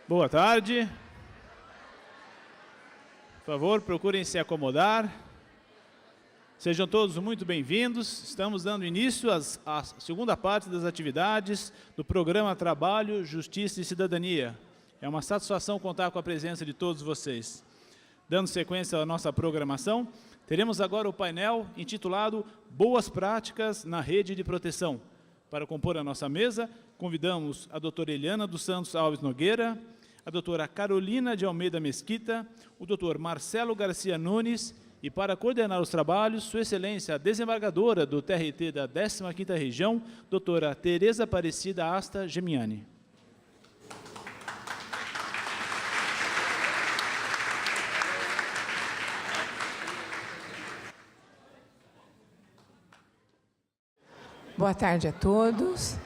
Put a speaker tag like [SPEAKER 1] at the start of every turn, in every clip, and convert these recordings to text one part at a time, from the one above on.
[SPEAKER 1] Boa tarde. Por favor, procurem se acomodar. Sejam todos muito bem-vindos. Estamos dando início à segunda parte das atividades do programa Trabalho, Justiça e Cidadania. É uma satisfação contar com a presença de todos vocês. Dando sequência à nossa programação, teremos agora o painel intitulado Boas Práticas na Rede de Proteção. Para compor a nossa mesa, convidamos a doutora Eliana dos Santos Alves Nogueira, a doutora Carolina de Almeida Mesquita, o doutor Marcelo Garcia Nunes e, para coordenar os trabalhos, Sua Excelência, a desembargadora do TRT da 15ª Região, doutora Tereza Aparecida Asta Gemiani.
[SPEAKER 2] Boa tarde a todos.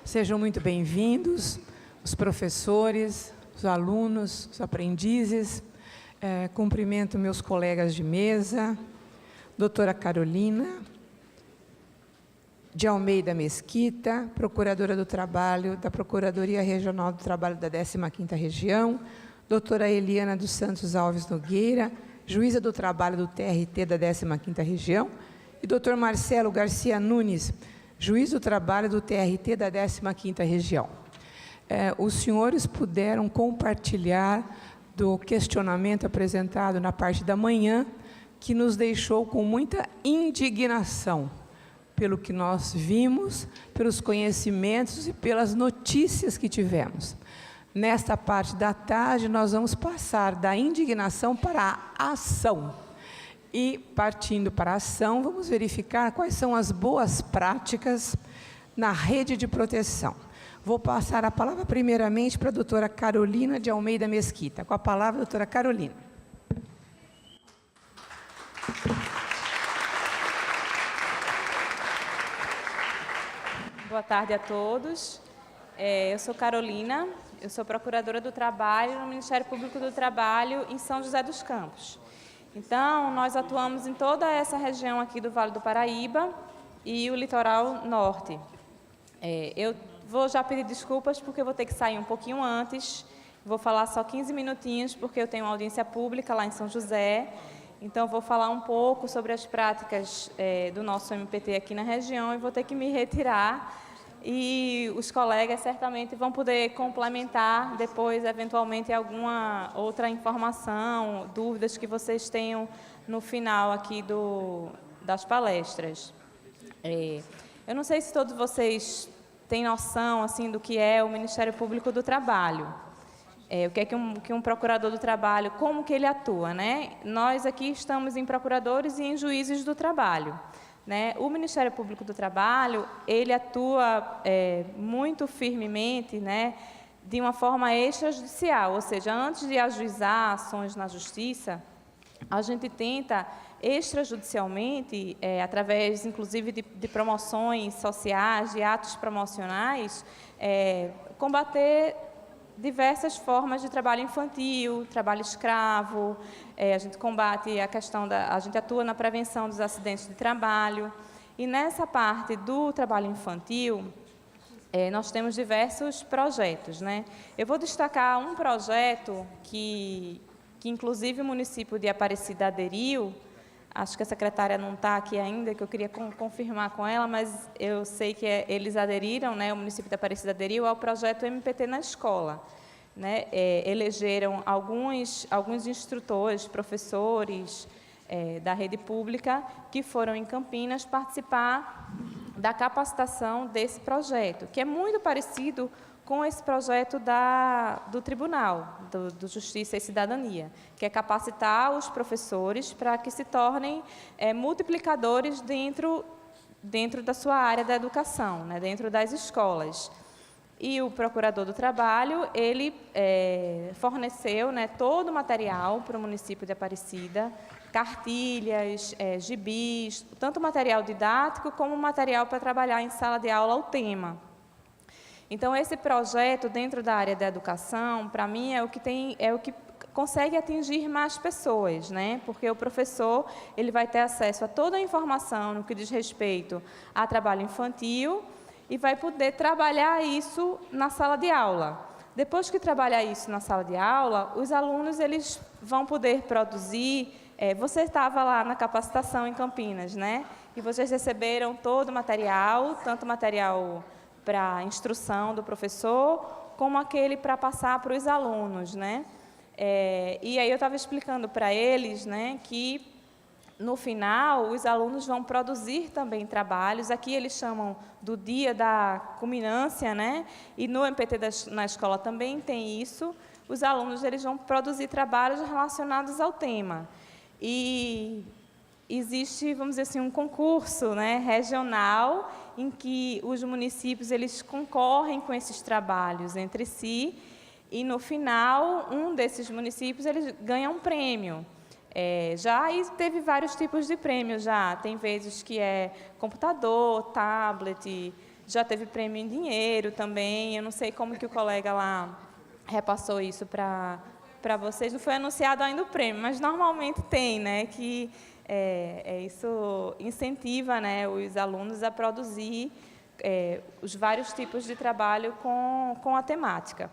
[SPEAKER 2] Sejam muito bem-vindos, os professores, os alunos, os aprendizes. Cumprimento meus colegas de mesa, doutora Carolina de Almeida Mesquita, procuradora do Trabalho da Procuradoria Regional do Trabalho da 15ª Região, doutora Eliana dos Santos Alves Nogueira, juíza do Trabalho do TRT da 15ª Região, e doutor Marcelo Garcia Nunes, juiz do Trabalho do TRT da 15ª Região. Os senhores puderam compartilhar do questionamento apresentado na parte da manhã, que nos deixou com muita indignação pelo que nós vimos, pelos conhecimentos e pelas notícias que tivemos. Nesta parte da tarde, nós vamos passar da indignação para a ação. E, partindo para a ação, vamos verificar quais são as boas práticas na rede de proteção. Vou passar a palavra primeiramente para a doutora Carolina de Almeida Mesquita. Com a palavra, doutora Carolina.
[SPEAKER 3] Boa tarde a todos. Eu sou Carolina, eu sou procuradora do Trabalho no Ministério Público do Trabalho em São José dos Campos. Então, nós atuamos em toda essa região aqui do Vale do Paraíba e o litoral norte. Eu vou já pedir desculpas porque eu vou ter que sair um pouquinho antes, vou falar só 15 minutinhos porque eu tenho uma audiência pública lá em São José, então vou falar um pouco sobre as práticas do nosso MPT aqui na região e vou ter que me retirar. E os colegas certamente vão poder complementar depois, eventualmente, alguma outra informação, dúvidas que vocês tenham no final aqui das palestras. Eu não sei se todos vocês têm noção assim, do que é o Ministério Público do Trabalho. O que é que um procurador do trabalho, como que ele atua, né? Nós aqui estamos em procuradores e em juízes do trabalho. O Ministério Público do Trabalho, ele atua muito firmemente, de uma forma extrajudicial, ou seja, antes de ajuizar ações na Justiça, a gente tenta extrajudicialmente, através, inclusive, de promoções sociais, de atos promocionais, combater diversas formas de trabalho infantil, trabalho escravo, a gente combate a questão a gente atua na prevenção dos acidentes de trabalho. E nessa parte do trabalho infantil, nós temos diversos projetos, Eu vou destacar um projeto que inclusive o município de Aparecida aderiu. Acho que a secretária não está aqui ainda, que eu queria confirmar com ela, mas eu sei que eles aderiram, o município de Aparecida aderiu ao projeto MPT na escola. Elegeram alguns instrutores, professores da rede pública que foram em Campinas participar da capacitação desse projeto, que é muito parecido com esse projeto do Tribunal, do Justiça e Cidadania, que é capacitar os professores para que se tornem multiplicadores dentro da sua área da educação, dentro das escolas. E o Procurador do Trabalho, ele forneceu todo o material para o município de Aparecida, cartilhas, gibis, tanto material didático como material para trabalhar em sala de aula o tema. Então, esse projeto dentro da área da educação, para mim, é o que consegue atingir mais pessoas, Porque o professor ele vai ter acesso a toda a informação no que diz respeito a trabalho infantil e vai poder trabalhar isso na sala de aula. depois que trabalhar isso na sala de aula, os alunos eles vão poder produzir. Você estava lá na capacitação em Campinas, né? E vocês receberam todo o material, tanto material para instrução do professor, como aquele para passar para os alunos, né? E aí eu estava explicando para eles, né, que no final os alunos vão produzir também trabalhos. Aqui eles chamam do dia da culminância, né? E no MPT na escola também tem isso. Os alunos eles vão produzir trabalhos relacionados ao tema. E existe, vamos dizer assim, um concurso, né, regional em que os municípios eles concorrem com esses trabalhos entre si e, no final, um desses municípios eles ganha um prêmio. Já teve vários tipos de prêmios, já. Tem vezes que é computador, tablet, já teve prêmio em dinheiro também. Eu não sei como que o colega lá repassou isso para vocês. Não foi anunciado ainda o prêmio, mas normalmente tem, né, que isso incentiva, né, os alunos a produzir os vários tipos de trabalho com a temática.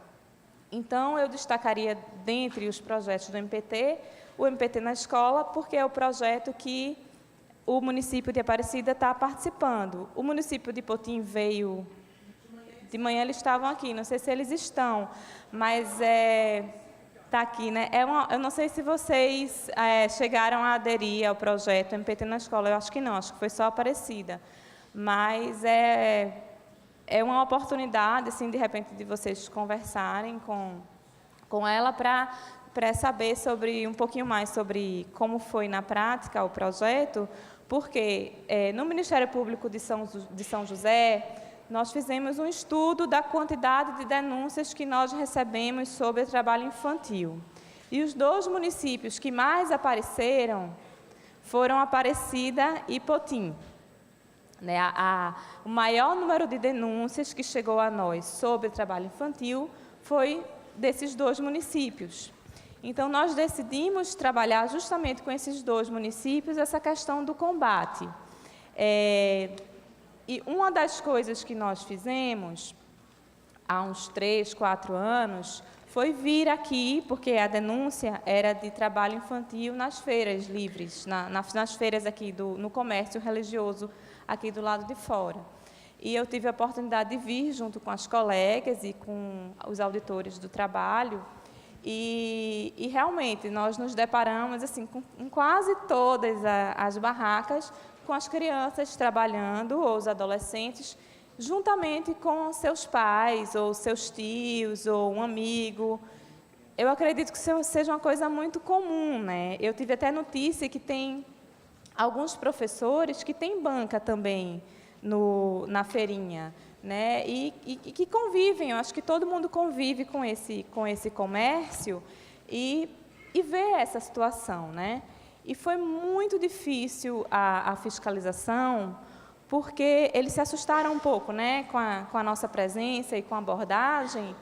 [SPEAKER 3] Então, eu destacaria, dentre os projetos do MPT, o MPT na escola, porque é o projeto que o município de Aparecida está participando. O município de Potim veio... De manhã eles estavam aqui, não sei se eles estão, mas está aqui, né? Eu não sei se vocês chegaram a aderir ao projeto MPT na escola, eu acho que não, acho que foi só Aparecida. Mas é uma oportunidade, assim, de repente, de vocês conversarem com ela para saber um pouquinho mais sobre como foi na prática o projeto, porque no Ministério Público de São José, nós fizemos um estudo da quantidade de denúncias que nós recebemos sobre o trabalho infantil. E os 2 municípios que mais apareceram foram Aparecida e Potim. Né? O maior número de denúncias que chegou a nós sobre o trabalho infantil foi desses 2 municípios. Então, nós decidimos trabalhar justamente com esses 2 municípios essa questão do combate. E uma das coisas que nós fizemos, há uns 3, 4 anos, foi vir aqui, porque a denúncia era de trabalho infantil nas feiras livres, nas feiras aqui no comércio religioso, aqui do lado de fora. E eu tive a oportunidade de vir junto com as colegas e com os auditores do trabalho, e realmente nós nos deparamos assim, com quase todas as barracas, com as crianças trabalhando, ou os adolescentes, juntamente com seus pais, ou seus tios, ou um amigo. Eu acredito que isso seja uma coisa muito comum, né? Eu tive até notícia que tem alguns professores que têm banca também na feirinha, né? E que convivem, eu acho que todo mundo convive com esse comércio e vê essa situação, né? E foi muito difícil a fiscalização, porque eles se assustaram um pouco, né, com a nossa presença e com a abordagem,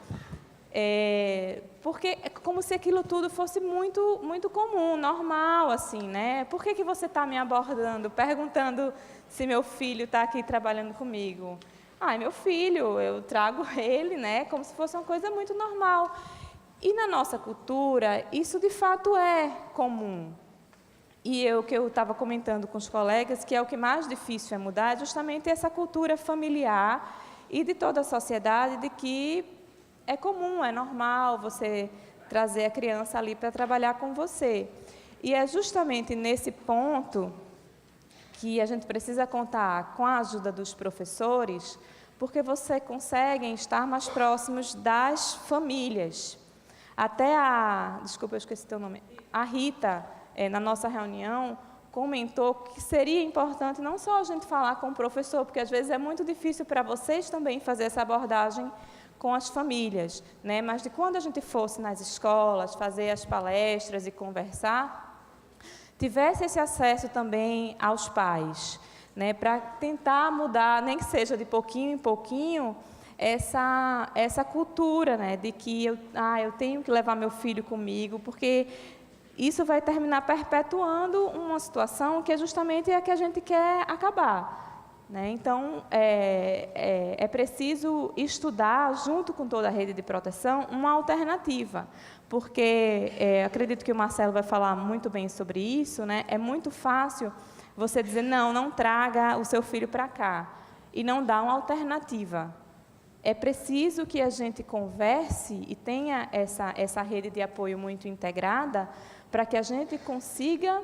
[SPEAKER 3] porque é como se aquilo tudo fosse muito, muito comum, normal, assim, né? Por que você está me abordando, perguntando se meu filho está aqui trabalhando comigo? É meu filho, eu trago ele, né, como se fosse uma coisa muito normal. E na nossa cultura, isso de fato é comum. E o que eu estava comentando com os colegas, que é o que mais difícil é mudar, é justamente essa cultura familiar e de toda a sociedade, de que é comum, é normal você trazer a criança ali para trabalhar com você. E é justamente nesse ponto que a gente precisa contar com a ajuda dos professores, porque você consegue estar mais próximos das famílias. Até desculpa, eu esqueci teu nome, a Rita, na nossa reunião, comentou que seria importante não só a gente falar com o professor, porque às vezes é muito difícil para vocês também fazer essa abordagem com as famílias, né? Mas de quando a gente fosse nas escolas, fazer as palestras e conversar, tivesse esse acesso também aos pais, né? Para tentar mudar, nem que seja de pouquinho em pouquinho, essa cultura, né? De que eu tenho que levar meu filho comigo, porque isso vai terminar perpetuando uma situação que é justamente a que a gente quer acabar, né? Então, é preciso estudar, junto com toda a rede de proteção, uma alternativa, porque acredito que o Marcelo vai falar muito bem sobre isso, né? É muito fácil você dizer, não traga o seu filho para cá, e não dar uma alternativa. É preciso que a gente converse e tenha essa rede de apoio muito integrada para que a gente consiga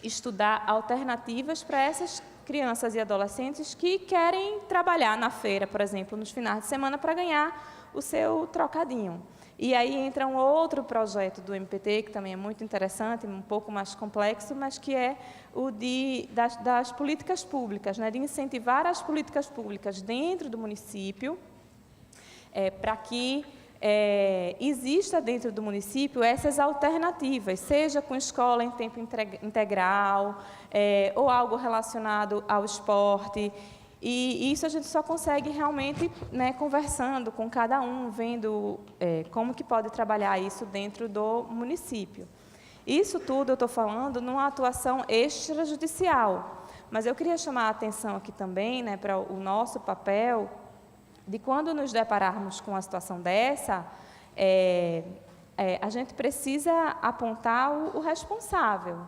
[SPEAKER 3] estudar alternativas para essas crianças e adolescentes que querem trabalhar na feira, por exemplo, nos finais de semana para ganhar o seu trocadinho. E aí entra um outro projeto do MPT, que também é muito interessante, um pouco mais complexo, mas que é o das políticas públicas, né, de incentivar as políticas públicas dentro do município, para que exista dentro do município essas alternativas, seja com escola em tempo integral, ou algo relacionado ao esporte. E isso a gente só consegue realmente, né, conversando com cada um, vendo como que pode trabalhar isso dentro do município. Isso tudo eu estou falando numa atuação extrajudicial, mas eu queria chamar a atenção aqui também, né, para o nosso papel, de quando nos depararmos com uma situação dessa, a gente precisa apontar o responsável.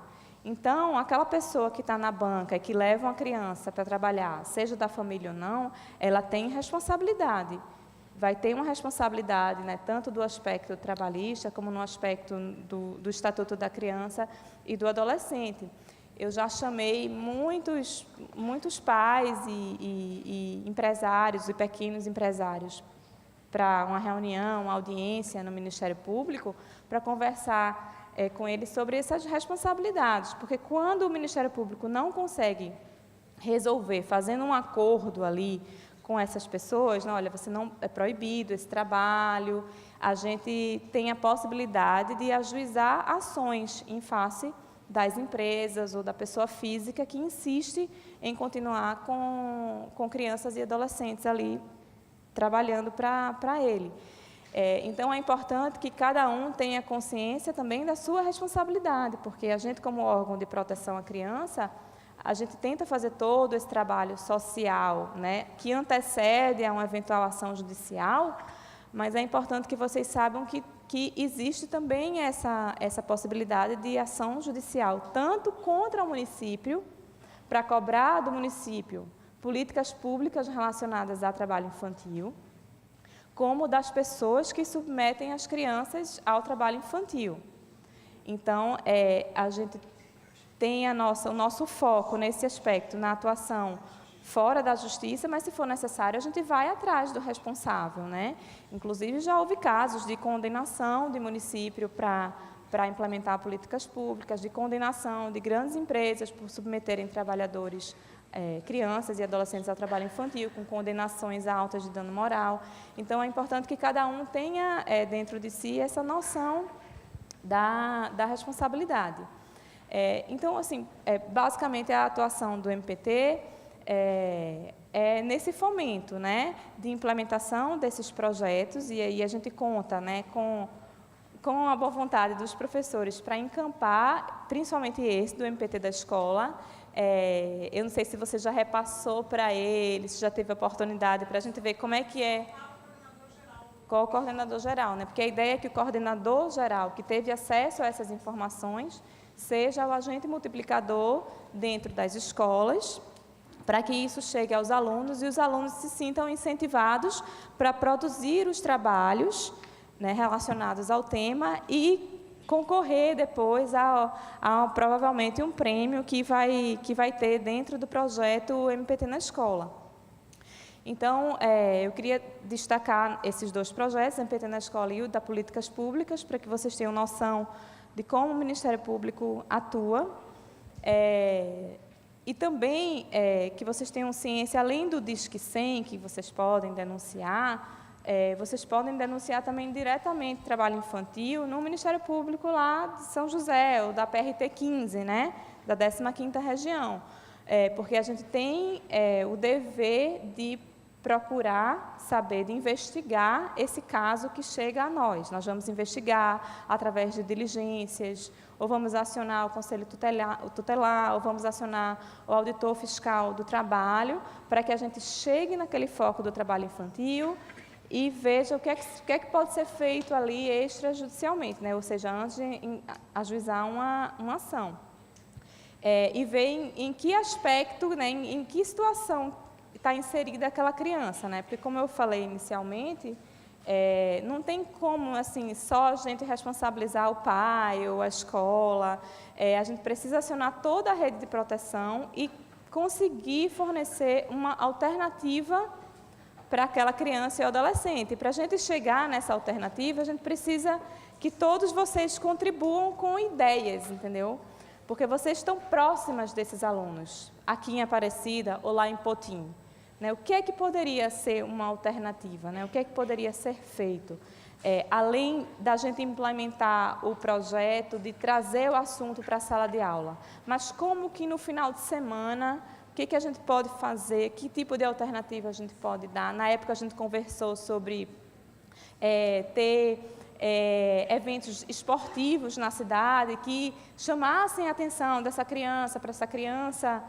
[SPEAKER 3] Então, aquela pessoa que está na banca e que leva uma criança para trabalhar, seja da família ou não, ela tem responsabilidade. Vai ter uma responsabilidade, né, tanto do aspecto trabalhista, como no aspecto do Estatuto da Criança e do Adolescente. Eu já chamei muitos pais e empresários e pequenos empresários para uma reunião, uma audiência no Ministério Público, para conversar com eles sobre essas responsabilidades, porque quando o Ministério Público não consegue resolver, fazendo um acordo ali com essas pessoas, não, olha, você não é proibido esse trabalho, a gente tem a possibilidade de ajuizar ações em face das empresas ou da pessoa física que insiste em continuar com crianças e adolescentes ali trabalhando para ele. Então, é importante que cada um tenha consciência também da sua responsabilidade, porque a gente, como órgão de proteção à criança, a gente tenta fazer todo esse trabalho social, né, que antecede a uma eventual ação judicial, mas é importante que vocês saibam que existe também essa possibilidade de ação judicial, tanto contra o município, para cobrar do município políticas públicas relacionadas ao trabalho infantil, como das pessoas que submetem as crianças ao trabalho infantil. Então, a gente tem o nosso foco nesse aspecto, na atuação fora da justiça, mas, se for necessário, a gente vai atrás do responsável, né? Inclusive, já houve casos de condenação de município para implementar políticas públicas, de condenação de grandes empresas por submeterem trabalhadores, crianças e adolescentes ao trabalho infantil, com condenações altas de dano moral. Então, é importante que cada um tenha dentro de si essa noção da responsabilidade. Então, assim, basicamente, a atuação do MPT é nesse fomento, né, de implementação desses projetos, e aí a gente conta, né, com a boa vontade dos professores para encampar, principalmente esse do MPT da escola. Eu não sei se você já repassou para eles, se já teve a oportunidade para a gente ver como é que é. Qual o coordenador geral, né? Porque a ideia é que o coordenador geral, que teve acesso a essas informações, seja o agente multiplicador dentro das escolas, para que isso chegue aos alunos e os alunos se sintam incentivados para produzir os trabalhos, né, relacionados ao tema e concorrer depois a provavelmente um prêmio que vai ter dentro do projeto MPT na escola. Então, eu queria destacar esses dois projetos, MPT na escola e o da políticas públicas, para que vocês tenham noção de como o Ministério Público atua. E também que vocês tenham ciência, além do Disque 100, que vocês podem denunciar, vocês podem denunciar também diretamente trabalho infantil no Ministério Público lá de São José, ou da PRT 15, né, da 15ª região, porque a gente tem o dever de procurar saber, de investigar esse caso que chega a nós. Nós vamos investigar através de diligências, ou vamos acionar o Conselho Tutelar, ou vamos acionar o auditor fiscal do trabalho, para que a gente chegue naquele foco do trabalho infantil e veja o que é que pode ser feito ali extrajudicialmente, né? Ou seja, antes de ajuizar uma ação. E ver em que aspecto, né, em que situação está inserida aquela criança, né? Porque, como eu falei inicialmente, não tem como, assim, só a gente responsabilizar o pai ou a escola. A gente precisa acionar toda a rede de proteção e conseguir fornecer uma alternativa para aquela criança e adolescente. Para a gente chegar nessa alternativa, a gente precisa que todos vocês contribuam com ideias, entendeu? Porque vocês estão próximas desses alunos, aqui em Aparecida ou lá em Potim. Né? O que é que poderia ser uma alternativa? Né? O que é que poderia ser feito? Além da gente implementar o projeto, de trazer o assunto para a sala de aula. Mas como que no final de semana, o que a gente pode fazer? Que tipo de alternativa a gente pode dar? Na época a gente conversou sobre ter eventos esportivos na cidade que chamassem a atenção dessa criança, para essa criança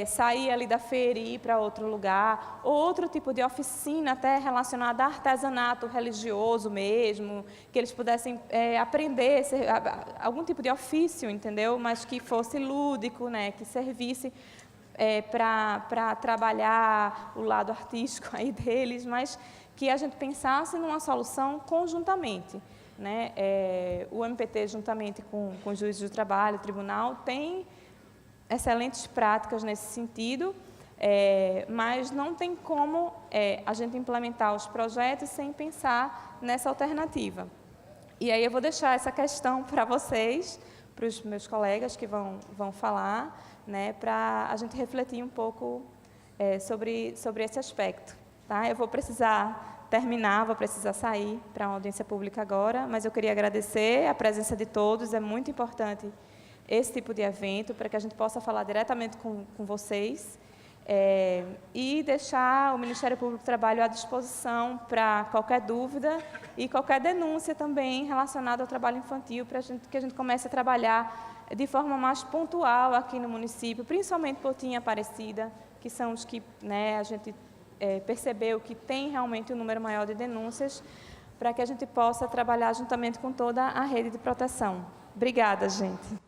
[SPEAKER 3] sair ali da feira e ir para outro lugar, ou outro tipo de oficina até relacionada a artesanato religioso mesmo, que eles pudessem aprender algum tipo de ofício, entendeu? Mas que fosse lúdico, né? Que servisse para trabalhar o lado artístico aí deles, mas que a gente pensasse numa solução conjuntamente. Né? O MPT, juntamente com os juízes do trabalho, o tribunal, tem excelentes práticas nesse sentido, mas não tem como a gente implementar os projetos sem pensar nessa alternativa. E aí eu vou deixar essa questão para vocês, para os meus colegas que vão falar, né, para a gente refletir um pouco sobre esse aspecto. Tá? Eu vou precisar terminar, vou precisar sair para uma audiência pública agora, mas eu queria agradecer a presença de todos, é muito importante esse tipo de evento, para que a gente possa falar diretamente com vocês, e deixar o Ministério Público do Trabalho à disposição para qualquer dúvida e qualquer denúncia também relacionada ao trabalho infantil, para que a gente comece a trabalhar de forma mais pontual aqui no município, principalmente Potim e Aparecida, que são os que, né, a gente percebeu que tem realmente um número maior de denúncias, para que a gente possa trabalhar juntamente com toda a rede de proteção. Obrigada, gente.